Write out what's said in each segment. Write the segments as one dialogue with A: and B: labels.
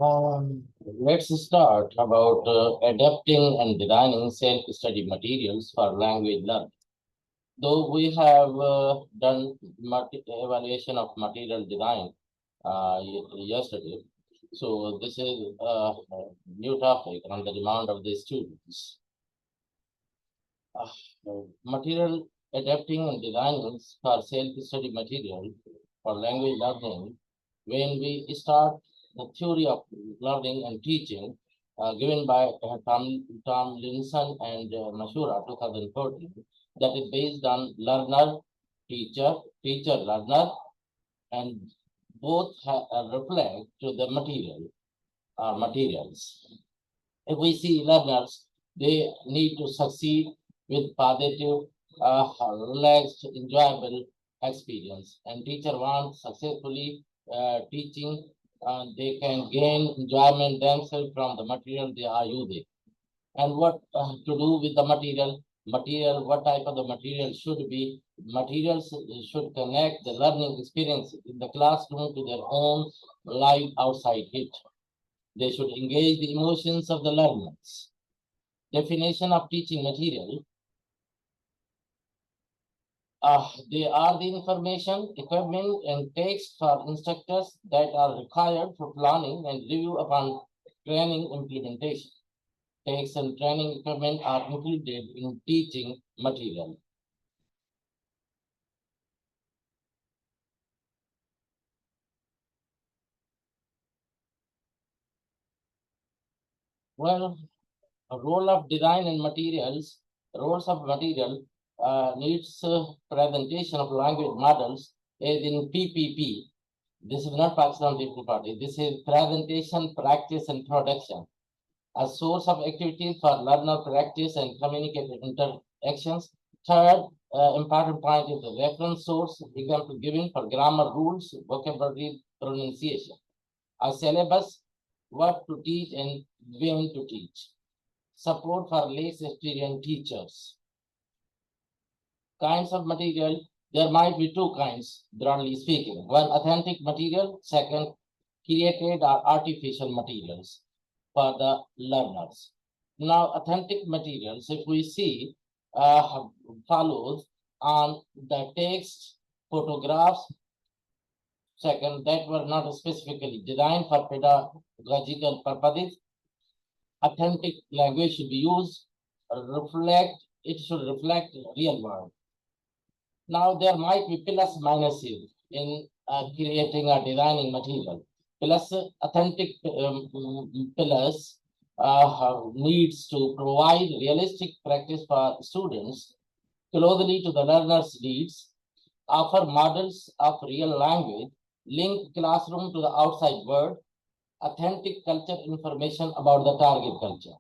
A: Let's start about adapting and designing self-study materials for language learning. Though we have done evaluation of material design yesterday, so this is a new topic on the demand of the students. Material adapting and designing for self-study material for language learning. When we start the theory of learning and teaching, given by Tomlinson and Mashura 2014, that is based on learner, teacher, teacher, learner, and both reflect to the materials. If we see learners, they need to succeed with positive, relaxed, enjoyable experience. And teacher wants successfully teaching, they can gain enjoyment themselves from the material they are using. And what to do with the material, what type of the material should be. Materials should connect the learning experience in the classroom to their own life outside it. They should engage the emotions of the learners. Definition of teaching material. They are the information, equipment, and text for instructors that are required for planning and review upon training implementation. Text and training equipment are included in teaching material. Well, a role of design and materials, roles of material needs presentation of language models as in PPP. This is not Pakistan People Party. This is presentation, practice, and production. A source of activity for learner practice and communicative interactions. Third, important point is the reference source, example given for grammar rules, vocabulary, pronunciation. A syllabus, what to teach and when to teach. Support for less experienced teachers. Kinds of material, there might be two kinds, broadly speaking. One, authentic material. Second, created or artificial materials for the learners. Now, authentic materials, if we see, follows on the text, photographs, second, that were not specifically designed for pedagogical purposes. Authentic language should be used, it should reflect real world. Now, there might be plus minuses in creating or designing material. Plus, authentic pillars needs to provide realistic practice for students closely to the learner's needs, offer models of real language, link classroom to the outside world, authentic culture information about the target culture.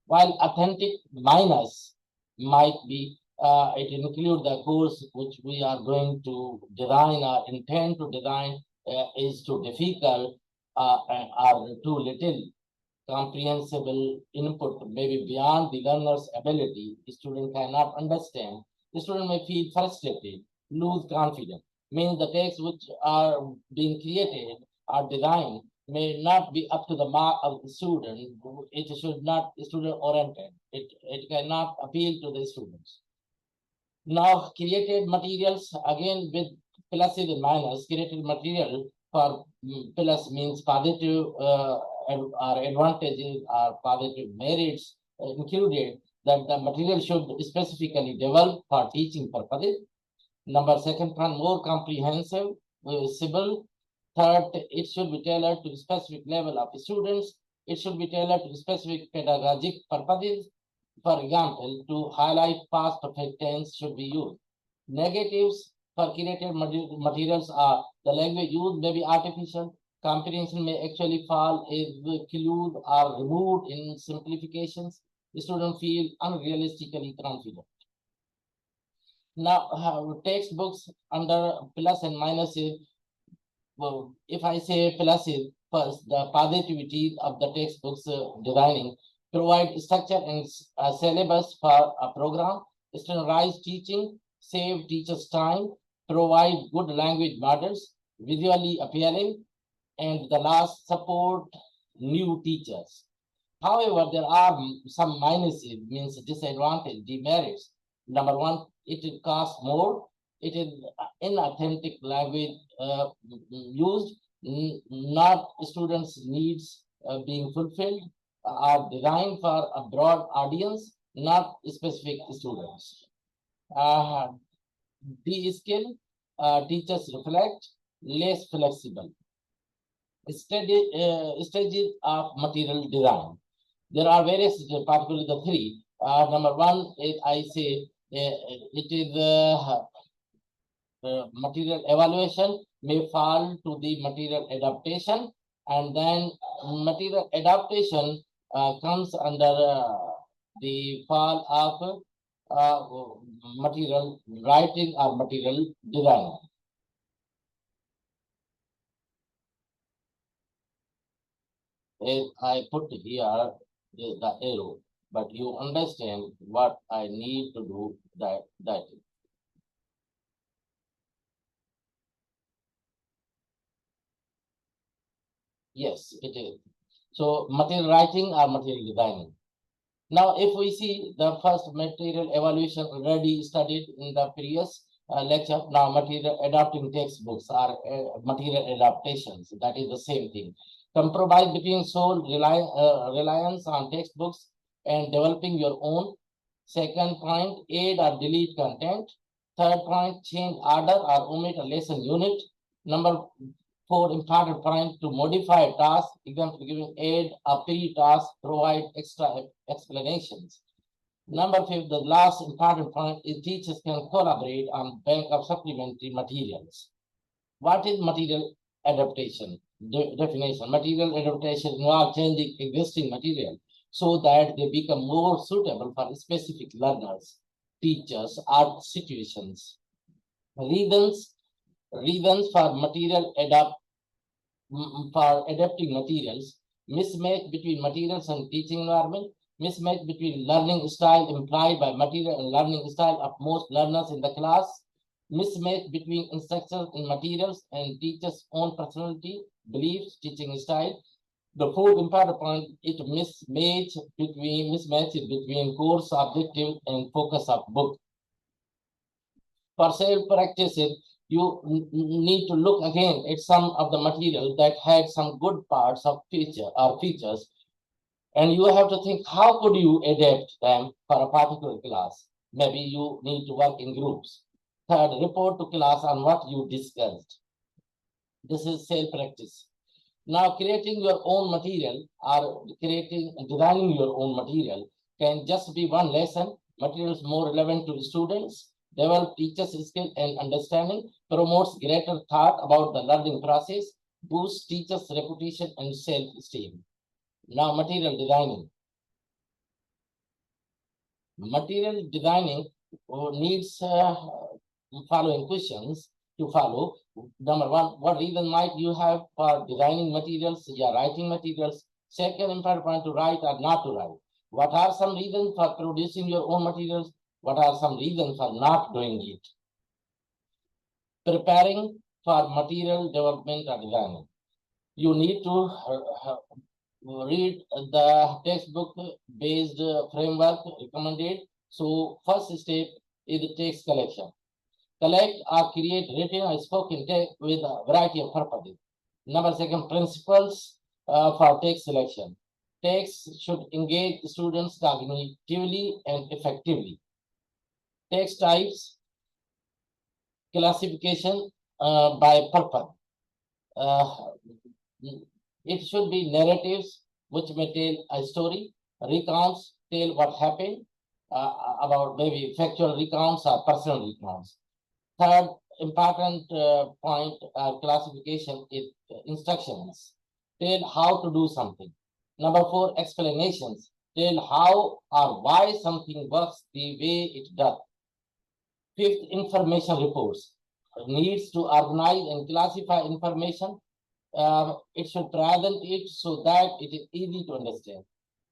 A: While authentic minus might be, it include the course which we are going to design or intend to design is too difficult or too little comprehensible input, maybe beyond the learner's ability. The student cannot understand. The student may feel frustrated, lose confidence. Means the texts which are being created or designed may not be up to the mark of the student. It should not be student oriented. It cannot appeal to the students. Now, created materials, again with pluses and minus, created material for plus means positive or advantages or positive merits included, that the material should specifically develop for teaching purposes. Number second one, more comprehensive, visible. Third, it should be tailored to specific level of students. It should be tailored to specific pedagogic purposes. For example, to highlight past perfect tense should be used. Negatives for created materials are the language used may be artificial, comprehension may actually fall include or removed in simplifications. The student feel unrealistically confident. Now, textbooks under plus and minuses. Well, if I say pluses first, the positivity of the textbooks designing provide structure and syllabus for a program, standardize teaching, save teachers time, provide good language models, visually appealing, and the last support new teachers. However, there are some minuses, means disadvantage, demerits. Number one, it will cost more. It is inauthentic language used, not students' needs being fulfilled, are designed for a broad audience, not specific students. De-skill, teachers reflect, less flexible. Stages of material design. There are various, particularly the three. Number one is, I say, it is material evaluation may fall to the material adaptation, and then material adaptation comes under the fall of material writing or material design. I put here the arrow, but you understand what I need to do that. Yes, it is. So material writing or material designing. Now, if we see the first material evaluation already studied in the previous lecture, now material adapting textbooks are material adaptations. That is the same thing. Compromise between sole reliance on textbooks and developing your own. Second point, add or delete content. Third point, change order or omit a lesson unit. Number 4, important point, to modify task. Example giving, add a pre-task, provide extra explanations. Number 5, the last important point is teachers can collaborate on bank of supplementary materials. What is material adaptation? Definition. Material adaptation involves changing existing material so that they become more suitable for specific learners, teachers, or situations. Reasons for material for adapting materials: mismatch between materials and teaching environment, mismatch between learning style implied by material and learning style of most learners in the class, mismatch between instructors in materials and teachers' own personality, beliefs, teaching style. The fourth important point is mismatch between course objective and focus of book. For self practices, you need to look again at some of the material that had some good parts of features, and you have to think, how could you adapt them for a particular class? Maybe you need to work in groups. Third, report to class on what you discussed. This is self practice. Now, creating your own material or designing your own material can just be one lesson. Materials more relevant to students, develop teachers' skill and understanding, promotes greater thought about the learning process, boosts teachers' reputation and self-esteem. Now, material designing. Material designing needs following questions to follow. Number one, what reason might you have for designing materials, writing materials? Second, important point, to write or not to write. What are some reasons for producing your own materials? What are some reasons for not doing it? Preparing for material development or designing. You need to read the textbook-based framework recommended. So first step is the text collection. Collect or create written or spoken text with a variety of purposes. Number second, principles for text selection. Text should engage students cognitively and effectively. Text types, classification by purpose. It should be narratives, which may tell a story, recounts, tell what happened, about maybe factual recounts or personal recounts. Third important point, classification is instructions. Tell how to do something. Number 4, explanations. Tell how or why something works the way it does. Fifth, information reports. Needs to organize and classify information. It should present it so that it is easy to understand.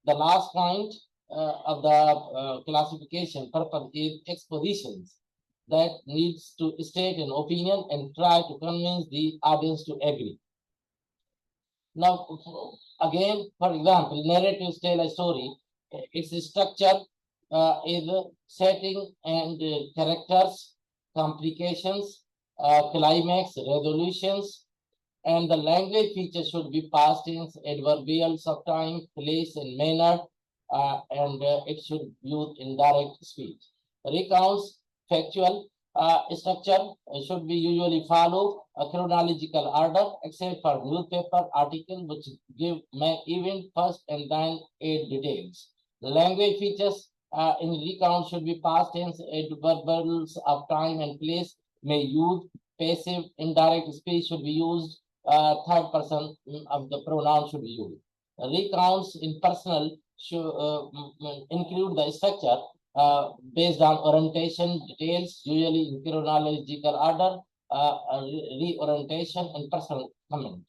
A: The last point of the classification purpose is expositions, that needs to state an opinion and try to convince the audience to agree. Now, again, for example, narratives tell a story. Its structure is setting and characters, complications, climax, resolutions, and the language feature should be past tense, adverbials of time, place, and manner, and it should use indirect speech. Recounts factual structure should be usually follow a chronological order, except for newspaper article, which give event first and then add details. The language features in recount should be past tense, adverbials of time and place may use passive, indirect speech should be used, third person of the pronoun should be used. Recounts in personal should include the structure based on orientation, details, usually in chronological order, reorientation, and personal comment.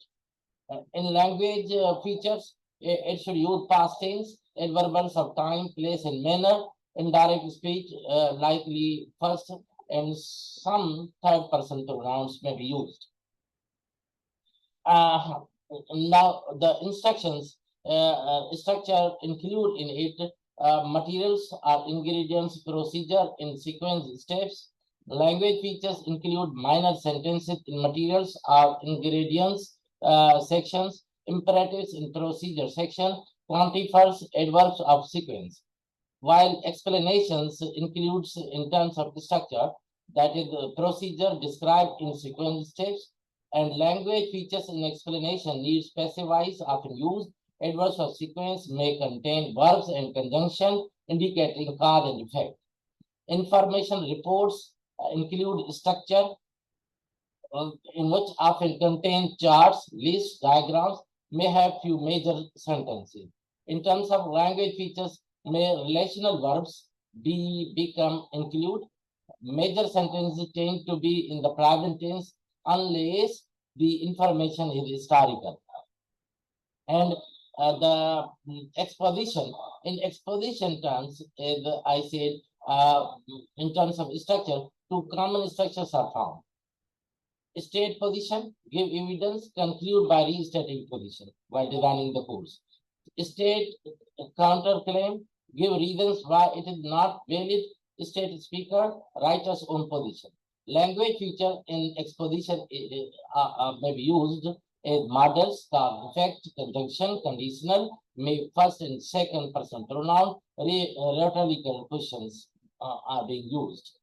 A: In language features, it should use past tense, adverbials of time, place, and manner, indirect speech, likely first, and some third person pronouns may be used. Now, the instructions structure include in it materials or ingredients, procedure in sequence steps. Language features include minor sentences in materials or ingredients sections, imperatives in procedure section, quantifiers, adverbs of sequence. While explanations includes in terms of structure, that is the procedure described in sequence steps, and language features in explanation need specifies often used. Adverbs of sequence may contain verbs and conjunction indicating cause and effect. Information reports include structure in which often contain charts, lists, diagrams, may have few major sentences. In terms of language features, may relational verbs become include. Major sentences tend to be in the present tense unless the information is historical. And the exposition, in exposition terms, as I said, in terms of structure, two common structures are found. State position, give evidence, conclude by restating position while designing the course. State counterclaim, give reasons why it is not valid. State speaker, writer's own position. Language feature in exposition may be used as models, cause, effect, conjunction, conditional, may first and second person pronoun, rhetorical questions are being used.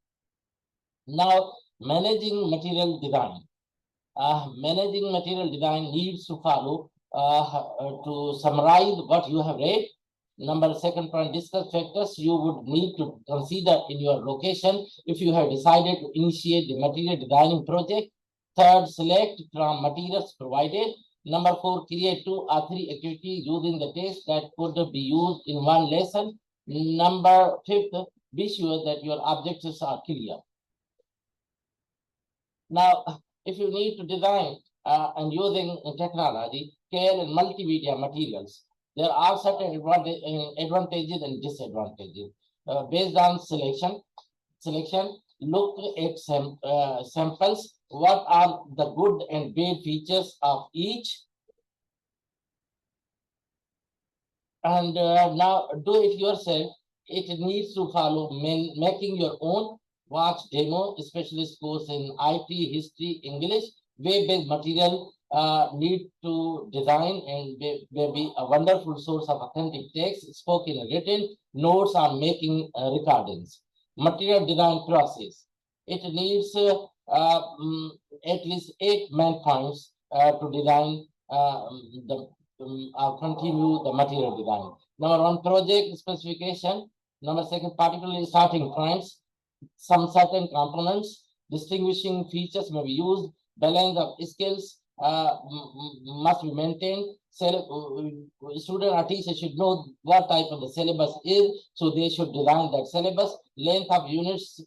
A: Now, managing material design. Managing material design needs to follow to summarize what you have read. Second point, discuss factors you would need to consider in your location if you have decided to initiate the material designing project. Third, select from materials provided. Number 4, create 2 or 3 activities using the text that could be used in one lesson. Number 5, be sure that your objectives are clear. Now, if you need to design and using technology, scale and multimedia materials, there are certain advantages and disadvantages. Based on selection, look at samples. What are the good and bad features of each? And now do it yourself. It needs to follow making your own. Watch demo, specialist course in IT, history, English, web-based material need to design and may be a wonderful source of authentic text, spoken and written, notes on making recordings. Material design process. It needs at least 8 main points to design continue the material design. Number 1, project specification. Number 2, particularly starting points. Some certain components, distinguishing features may be used, balance of skills must be maintained. Student or teacher should know what type of the syllabus is, so they should design that syllabus. Length of units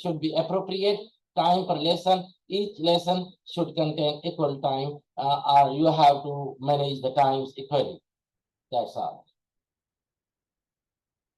A: should be appropriate. Time per lesson, each lesson should contain equal time, or you have to manage the times equally. That's all.